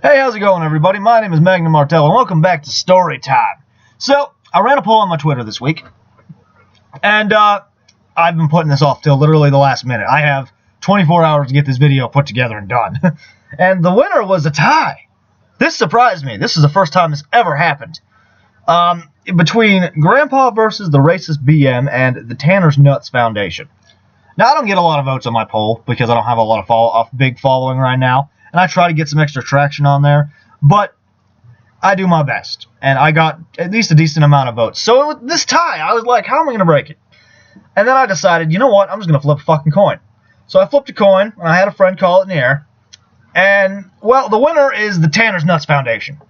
Hey, how's it going, everybody? My name is Magnum Martell, and welcome back to Story Time. So, I ran a poll on my Twitter this week, and I've been putting this off till literally the last minute. I have 24 hours to get this video put together and done. And the winner was a tie. This surprised me. This is the first time this ever happened. Between Grandpa versus the Racist BM and the Tanner's Nuts Foundation. Now, I don't get a lot of votes on my poll because I don't have a lot of big following right now. And I try to get some extra traction on there, but I do my best, and I got at least a decent amount of votes. So with this tie, I was like, how am I going to break it? And then I decided, you know what, I'm just going to flip a fucking coin. So I flipped a coin, and I had a friend call it in the air, and, well, the winner is the Tanner's Nuts Foundation.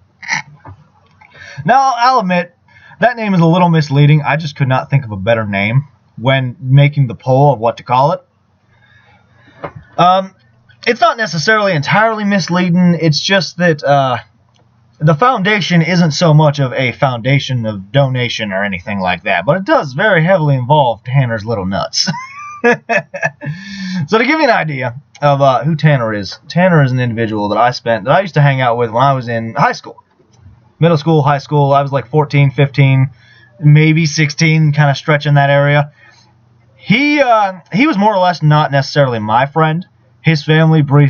Now, I'll admit, that name is a little misleading. I just could not think of a better name when making the poll of what to call it. It's not necessarily entirely misleading. It's just that the foundation isn't so much of a foundation of donation or anything like that, but it does very heavily involve Tanner's little nuts. So to give you an idea of who Tanner is an individual that I used to hang out with when I was in high school. Middle school, high school, I was like 14, 15, maybe 16, kind of stretching that area. He was more or less not necessarily my friend. His family very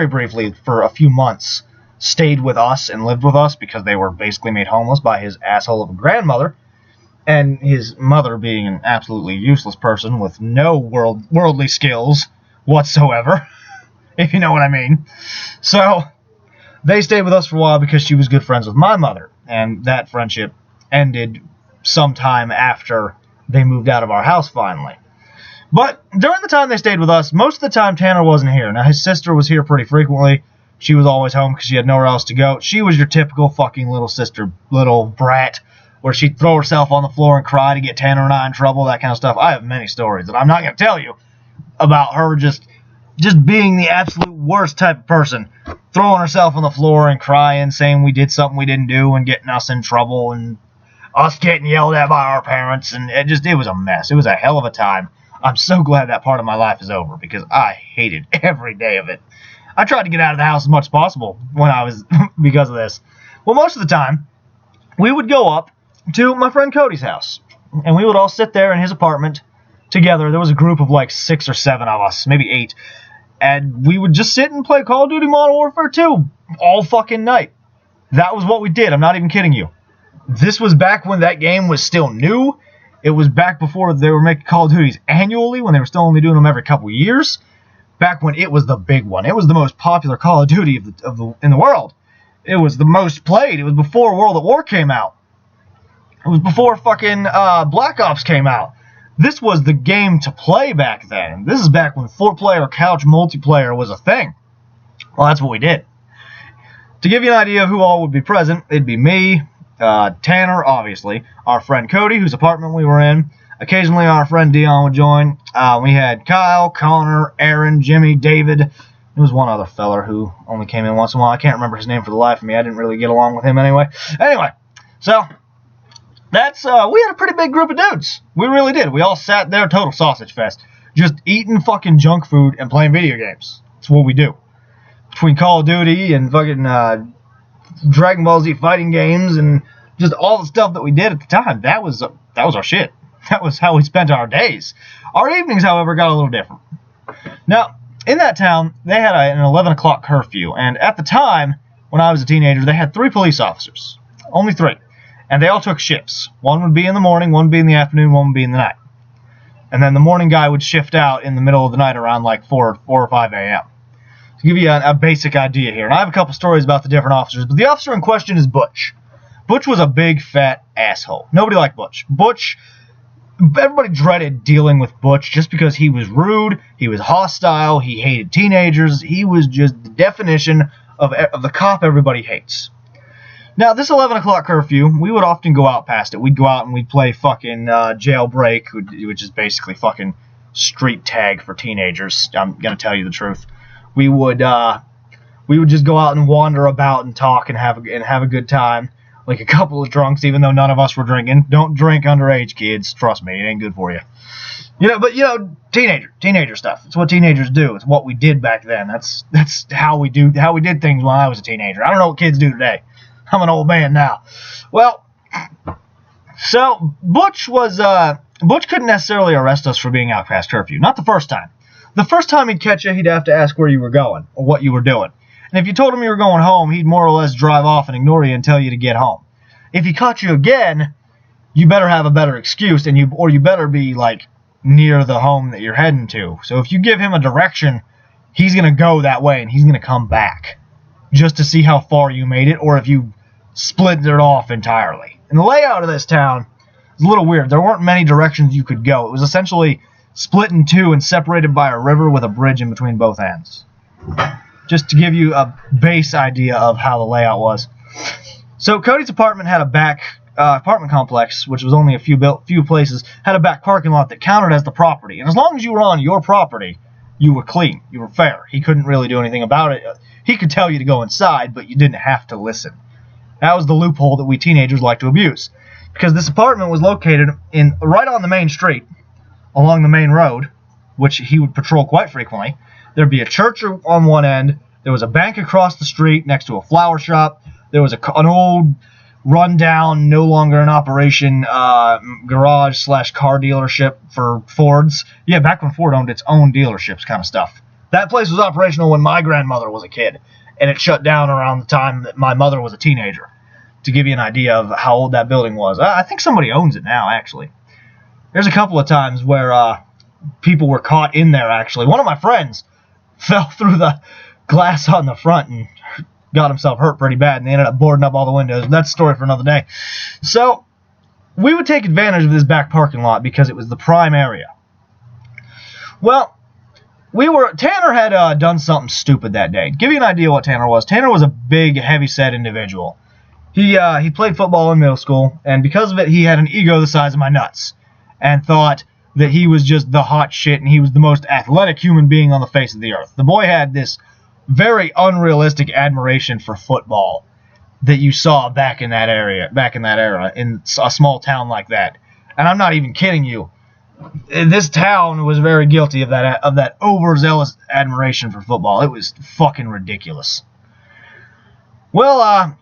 briefly, for a few months, stayed with us and lived with us because they were basically made homeless by his asshole of a grandmother, and his mother being an absolutely useless person with no worldly skills whatsoever, if you know what I mean. So, they stayed with us for a while because she was good friends with my mother, and that friendship ended sometime after they moved out of our house finally. But during the time they stayed with us, most of the time Tanner wasn't here. Now, his sister was here pretty frequently. She was always home because she had nowhere else to go. She was your typical fucking little sister, little brat, where she'd throw herself on the floor and cry to get Tanner and I in trouble, that kind of stuff. I have many stories that I'm not going to tell you about her just being the absolute worst type of person, throwing herself on the floor and crying, saying we did something we didn't do and getting us in trouble and us getting yelled at by our parents. And it was a mess. It was a hell of a time. I'm so glad that part of my life is over because I hated every day of it. I tried to get out of the house as much as possible when I was because of this. Well, most of the time, we would go up to my friend Cody's house, and we would all sit there in his apartment together. There was a group of like 6 or 7 of us, maybe 8, and we would just sit and play Call of Duty Modern Warfare 2 all fucking night. That was what we did. I'm not even kidding you. This was back when that game was still new. It was back before they were making Call of Duties annually, when they were still only doing them every couple years. Back when it was the big one. It was the most popular Call of Duty in the world. It was the most played. It was before World at War came out. It was before fucking Black Ops came out. This was the game to play back then. This is back when 4-player couch multiplayer was a thing. Well, that's what we did. To give you an idea of who all would be present, it'd be me, Tanner, obviously, our friend Cody, whose apartment we were in. Occasionally, our friend Dion would join. We had Kyle, Connor, Aaron, Jimmy, David. There was one other feller who only came in once in a while. I can't remember his name for the life of me. I didn't really get along with him anyway. Anyway, so that's we had a pretty big group of dudes. We really did. We all sat there, total sausage fest, just eating fucking junk food and playing video games. That's what we do. Between Call of Duty and fucking Dragon Ball Z fighting games and just all the stuff that we did at the time, that was our shit. That was how we spent our days. Our evenings, however, got a little different. Now, in that town, they had an 11 o'clock curfew, and at the time, when I was a teenager, they had 3 police officers. Only 3. And they all took shifts. One would be in the morning, one would be in the afternoon, one would be in the night. And then the morning guy would shift out in the middle of the night around like 4 or 5 a.m. To give you a basic idea here, and I have a couple stories about the different officers, but the officer in question is Butch. Butch was a big, fat asshole. Nobody liked Butch. Everybody dreaded dealing with Butch just because he was rude, he was hostile, he hated teenagers, he was just the definition of the cop everybody hates. Now, this 11 o'clock curfew, we would often go out past it. We'd go out and we'd play fucking Jailbreak, which is basically fucking street tag for teenagers. I'm going to tell you the truth. We would just go out and wander about and talk and have a good time. like a couple of drunks, even though none of us were drinking. Don't drink underage, kids. Trust me, it ain't good for you. But teenager stuff. It's what teenagers do. It's what we did back then. That's how we did things when I was a teenager. I don't know what kids do today. I'm an old man now. Well, so Butch couldn't necessarily arrest us for being out past curfew. Not the first time. The first time he'd catch you, he'd have to ask where you were going or what you were doing. And if you told him you were going home, he'd more or less drive off and ignore you and tell you to get home. If he caught you again, you better have a better excuse, or you better be like near the home that you're heading to. So if you give him a direction, he's gonna go that way and he's gonna come back just to see how far you made it, or if you split it off entirely. And the layout of this town is a little weird. There weren't many directions you could go. It was essentially split in two and separated by a river with a bridge in between both ends. Just to give you a base idea of how the layout was. So Cody's apartment had a back apartment complex, which was only a few places, had a back parking lot that counted as the property. And as long as you were on your property, you were clean. You were fair. He couldn't really do anything about it. He could tell you to go inside, but you didn't have to listen. That was the loophole that we teenagers like to abuse. Because this apartment was located right on the main street, along the main road, which he would patrol quite frequently. There'd be a church on one end. There was a bank across the street next to a flower shop. There was an old, run-down, no longer in operation garage/car dealership for Fords. Yeah, back when Ford owned its own dealerships kind of stuff. That place was operational when my grandmother was a kid, and it shut down around the time that my mother was a teenager, to give you an idea of how old that building was. I think somebody owns it now, actually. There's a couple of times where people were caught in there, actually. One of my friends fell through the glass on the front and got himself hurt pretty bad, and they ended up boarding up all the windows. That's a story for another day. So we would take advantage of this back parking lot because it was the prime area. Well, Tanner had done something stupid that day. To give you an idea what Tanner was a big, heavy-set individual. He played football in middle school, and because of it, he had an ego the size of my nuts, and thought that he was just the hot shit, and he was the most athletic human being on the face of the earth. The boy had this very unrealistic admiration for football that you saw back in that era, in a small town like that. And I'm not even kidding you. This town was very guilty of that overzealous admiration for football. It was fucking ridiculous. Well,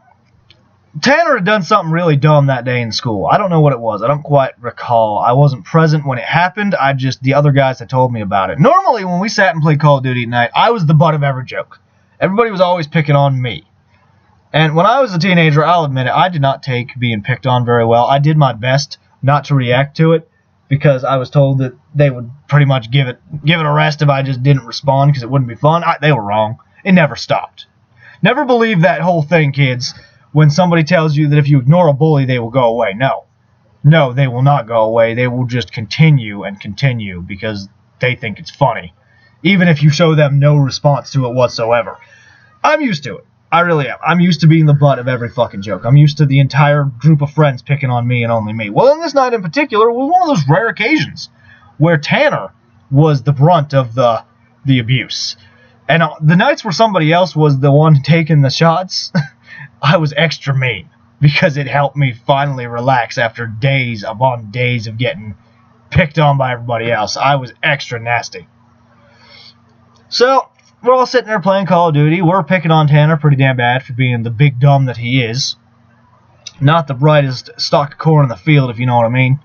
Tanner had done something really dumb that day in school. I don't know what it was. I don't quite recall. I wasn't present when it happened. The other guys had told me about it. Normally, when we sat and played Call of Duty at night, I was the butt of every joke. Everybody was always picking on me. And when I was a teenager, I'll admit it, I did not take being picked on very well. I did my best not to react to it, because I was told that they would pretty much give it a rest if I just didn't respond, because it wouldn't be fun. They were wrong. It never stopped. Never believe that whole thing, kids. When somebody tells you that if you ignore a bully, they will go away. No, they will not go away. They will just continue and continue because they think it's funny, even if you show them no response to it whatsoever. I'm used to it. I really am. I'm used to being the butt of every fucking joke. I'm used to the entire group of friends picking on me and only me. Well, in this night in particular, was one of those rare occasions where Tanner was the brunt of the abuse. And the nights where somebody else was the one taking the shots, I was extra mean, because it helped me finally relax after days upon days of getting picked on by everybody else. I was extra nasty. So, we're all sitting there playing Call of Duty. We're picking on Tanner pretty damn bad for being the big dumb that he is. Not the brightest stalk of corn in the field, if you know what I mean.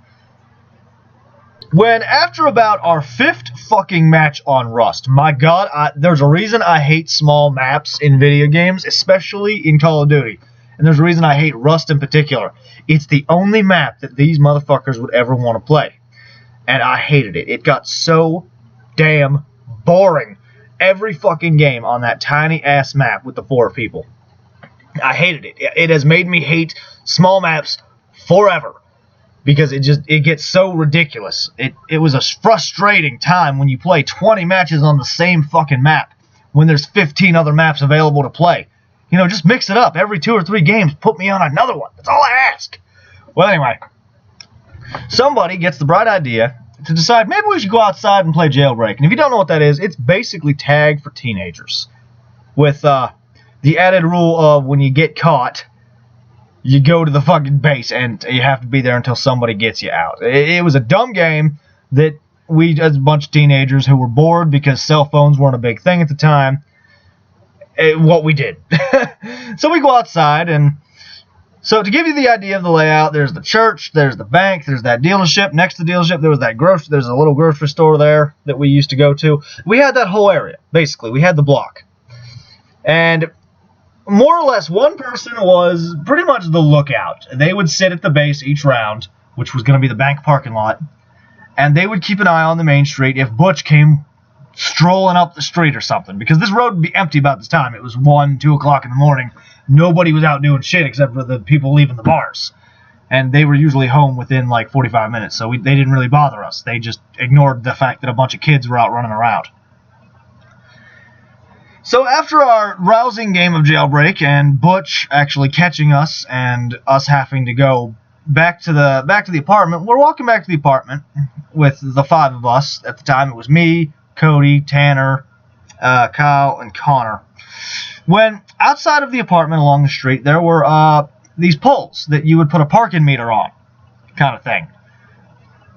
When, after about our 5th fucking match on Rust, my god, there's a reason I hate small maps in video games, especially in Call of Duty. And there's a reason I hate Rust in particular. It's the only map that these motherfuckers would ever want to play. And I hated it. It got so damn boring every fucking game on that tiny-ass map with the 4 people. I hated it. It has made me hate small maps forever. Because it gets so ridiculous. It was a frustrating time when you play 20 matches on the same fucking map when there's 15 other maps available to play. Just mix it up. Every 2 or 3 games, put me on another one. That's all I ask. Well, anyway, somebody gets the bright idea to decide maybe we should go outside and play Jailbreak. And if you don't know what that is, it's basically tag for teenagers. With the added rule of when you get caught, you go to the fucking base, and you have to be there until somebody gets you out. It was a dumb game that we, as a bunch of teenagers who were bored because cell phones weren't a big thing at the time, what we did. So we go outside, and so to give you the idea of the layout, there's the church, there's the bank, there's that dealership. Next to the dealership, there's a little grocery store there that we used to go to. We had that whole area, basically. We had the block. And more or less, one person was pretty much the lookout. They would sit at the base each round, which was going to be the bank parking lot, and they would keep an eye on the main street if Butch came strolling up the street or something, because this road would be empty about this time. It was 1, 2 o'clock in the morning. Nobody was out doing shit except for the people leaving the bars, and they were usually home within like 45 minutes, so they didn't really bother us. They just ignored the fact that a bunch of kids were out running around. So after our rousing game of jailbreak and Butch actually catching us and us having to go back to the apartment, we're walking back to the apartment with the 5 of us. At the time, it was me, Cody, Tanner, Kyle, and Connor. When outside of the apartment along the street, there were these poles that you would put a parking meter on, kind of thing.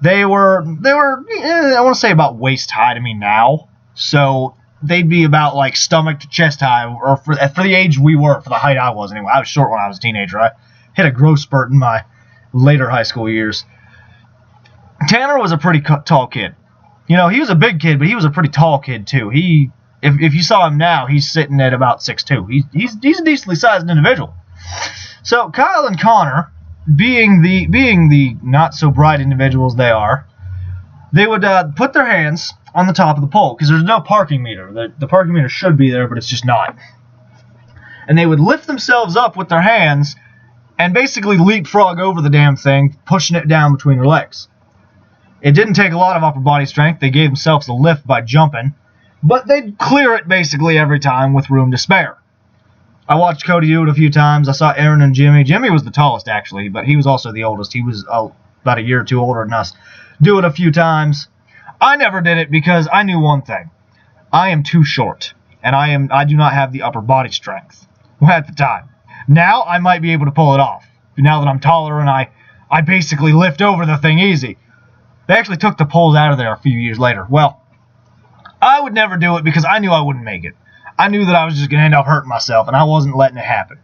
They were I want to say about waist high to me now, so they'd be about like stomach to chest high, or for the age we were, for the height I was anyway. I was short when I was a teenager. I hit a growth spurt in my later high school years. Tanner was a pretty tall kid. You know, he was a big kid, but he was a pretty tall kid too. If you saw him now, he's sitting at about 6'2". He's a decently sized individual. So Kyle and Connor, being the not so bright individuals they are, they would put their hands on the top of the pole, because there's no parking meter. The parking meter should be there, but it's just not. And they would lift themselves up with their hands and basically leapfrog over the damn thing, pushing it down between their legs. It didn't take a lot of upper body strength. They gave themselves a lift by jumping, but they'd clear it basically every time with room to spare. I watched Cody do it a few times. I saw Aaron and Jimmy. Jimmy was the tallest, actually, but he was also the oldest. He was about a year or two older than us. Do it a few times. I never did it because I knew one thing. I am too short, and I do not have the upper body strength at the time. Now I might be able to pull it off, now that I'm taller and I basically lift over the thing easy. They actually took the poles out of there a few years later. Well, I would never do it because I knew I wouldn't make it. I knew that I was just going to end up hurting myself, and I wasn't letting it happen.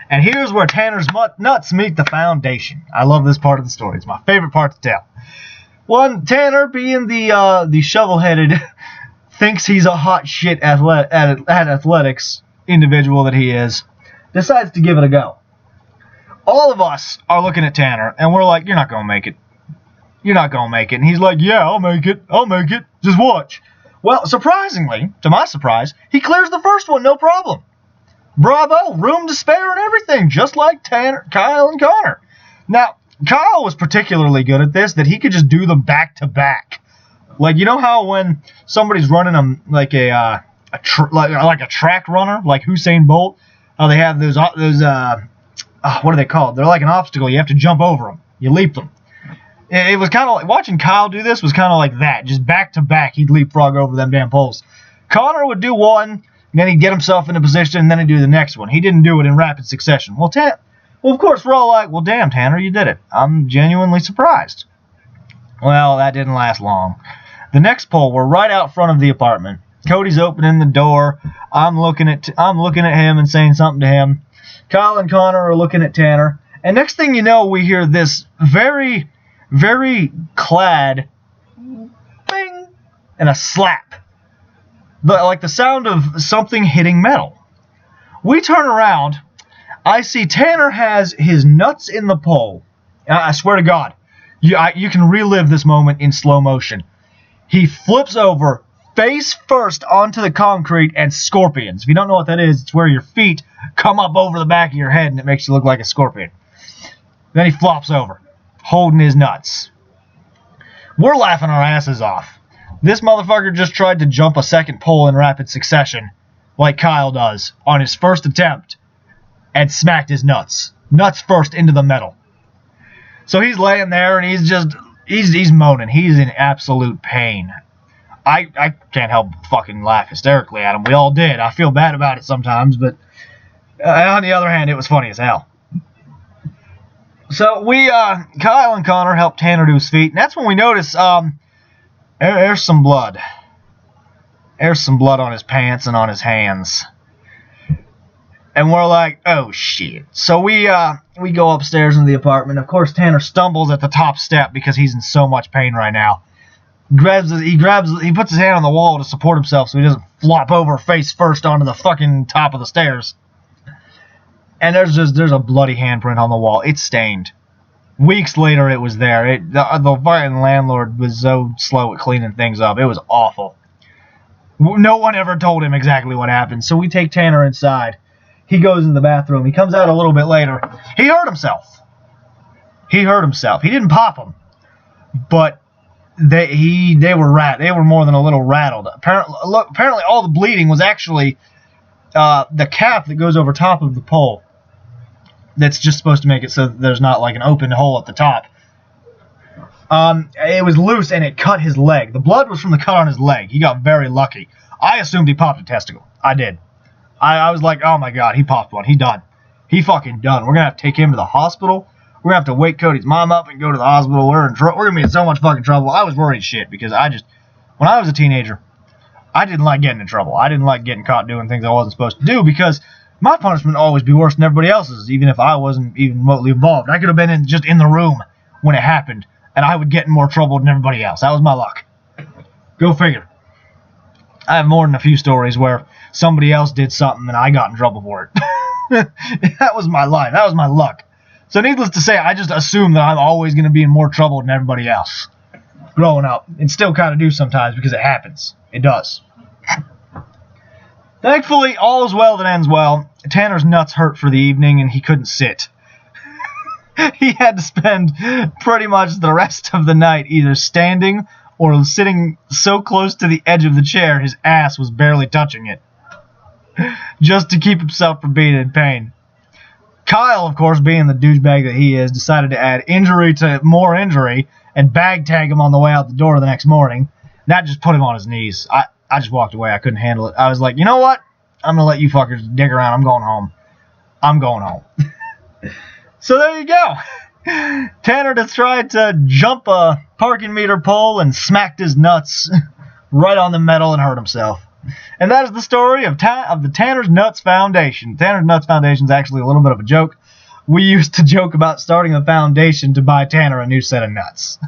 And here's where Tanner's nuts meet the foundation. I love this part of the story. It's my favorite part to tell. One, Tanner, being the shovel-headed, thinks he's a hot shit at athletics individual that he is, decides to give it a go. All of us are looking at Tanner, and we're like, you're not going to make it. You're not going to make it. And he's like, yeah, I'll make it. I'll make it. Just watch. Well, surprisingly, to my surprise, he clears the first one, no problem. Bravo, room to spare and everything, just like Tanner, Kyle, and Connor. Now, Kyle was particularly good at this, that he could just do them back to back. Like, you know how when somebody's running like a track runner, like Usain Bolt, how they have those what are they called? They're like an obstacle. You have to jump over them. You leap them. It was kind of like watching Kyle do this was kind of like that, just back to back. He'd leapfrog over them damn poles. Connor would do one, then he'd get himself into position, and then he'd do the next one. He didn't do it in rapid succession. Well, of course, we're all like, well, damn, Tanner, you did it. I'm genuinely surprised. Well, that didn't last long. The next pole, we're right out front of the apartment. Cody's opening the door. I'm looking at him and saying something to him. Kyle and Connor are looking at Tanner. And next thing you know, we hear this very, very clad bing and a slap. Like the sound of something hitting metal. We turn around. I see Tanner has his nuts in the pole. I swear to God, you can relive this moment in slow motion. He flips over face first onto the concrete and scorpions. If you don't know what that is, it's where your feet come up over the back of your head and it makes you look like a scorpion. Then he flops over, holding his nuts. We're laughing our asses off. This motherfucker just tried to jump a second pole in rapid succession, like Kyle does, on his first attempt, and smacked his nuts. Nuts first into the metal. So he's laying there and he's moaning. He's in absolute pain. I can't help but fucking laugh hysterically at him. We all did. I feel bad about it sometimes, but on the other hand, it was funny as hell. So Kyle and Connor helped Tanner to his feet, and that's when we notice there's some blood. There's some blood on his pants and on his hands. And we're like, oh shit. So we go upstairs into the apartment. Of course, Tanner stumbles at the top step because he's in so much pain right now. He puts his hand on the wall to support himself so he doesn't flop over face first onto the fucking top of the stairs. And there's a bloody handprint on the wall. It's stained. Weeks later, it was there. The fucking landlord was so slow at cleaning things up. It was awful. No one ever told him exactly what happened. So we take Tanner inside. He goes in the bathroom. He comes out a little bit later. He hurt himself. He didn't pop him, but they were more than a little rattled. Apparently, all the bleeding was actually the cap that goes over top of the pole. That's just supposed to make it so that there's not like an open hole at the top. It was loose and it cut his leg. The blood was from the cut on his leg. He got very lucky. I assumed he popped a testicle. I did. I was like, oh my god, he popped one. He done. He fucking done. We're going to have to take him to the hospital. We're going to have to wake Cody's mom up and go to the hospital. We're going to be in so much fucking trouble. I was worried as shit because when I was a teenager, I didn't like getting in trouble. I didn't like getting caught doing things I wasn't supposed to do because my punishment would always be worse than everybody else's, even if I wasn't even remotely involved. I could have been just in the room when it happened, and I would get in more trouble than everybody else. That was my luck. Go figure. I have more than a few stories where somebody else did something and I got in trouble for it. That was my life. That was my luck. So needless to say, I just assume that I'm always going to be in more trouble than everybody else growing up. And still kind of do sometimes because it happens. It does. Thankfully, all is well that ends well. Tanner's nuts hurt for the evening and he couldn't sit. He had to spend pretty much the rest of the night either standing or sitting so close to the edge of the chair his ass was barely touching it, just to keep himself from being in pain. Kyle, of course, being the douchebag that he is, decided to add injury to more injury and bag tag him on the way out the door the next morning. That just put him on his knees. I just walked away. I couldn't handle it. I was like, you know what? I'm going to let you fuckers dig around. I'm going home. So there you go. Tanner just tried to jump a parking meter pole and smacked his nuts right on the metal and hurt himself. And that is the story of the Tanner's Nuts Foundation. Tanner's Nuts Foundation is actually a little bit of a joke. We used to joke about starting a foundation to buy Tanner a new set of nuts.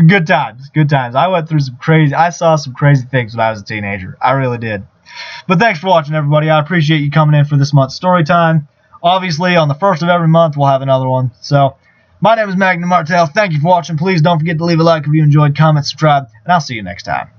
Good times. I saw some crazy things when I was a teenager. I really did. But thanks for watching, everybody. I appreciate you coming in for this month's story time. Obviously, on the first of every month, we'll have another one. So, my name is Magnum Martel. Thank you for watching. Please don't forget to leave a like if you enjoyed, comment, subscribe, and I'll see you next time.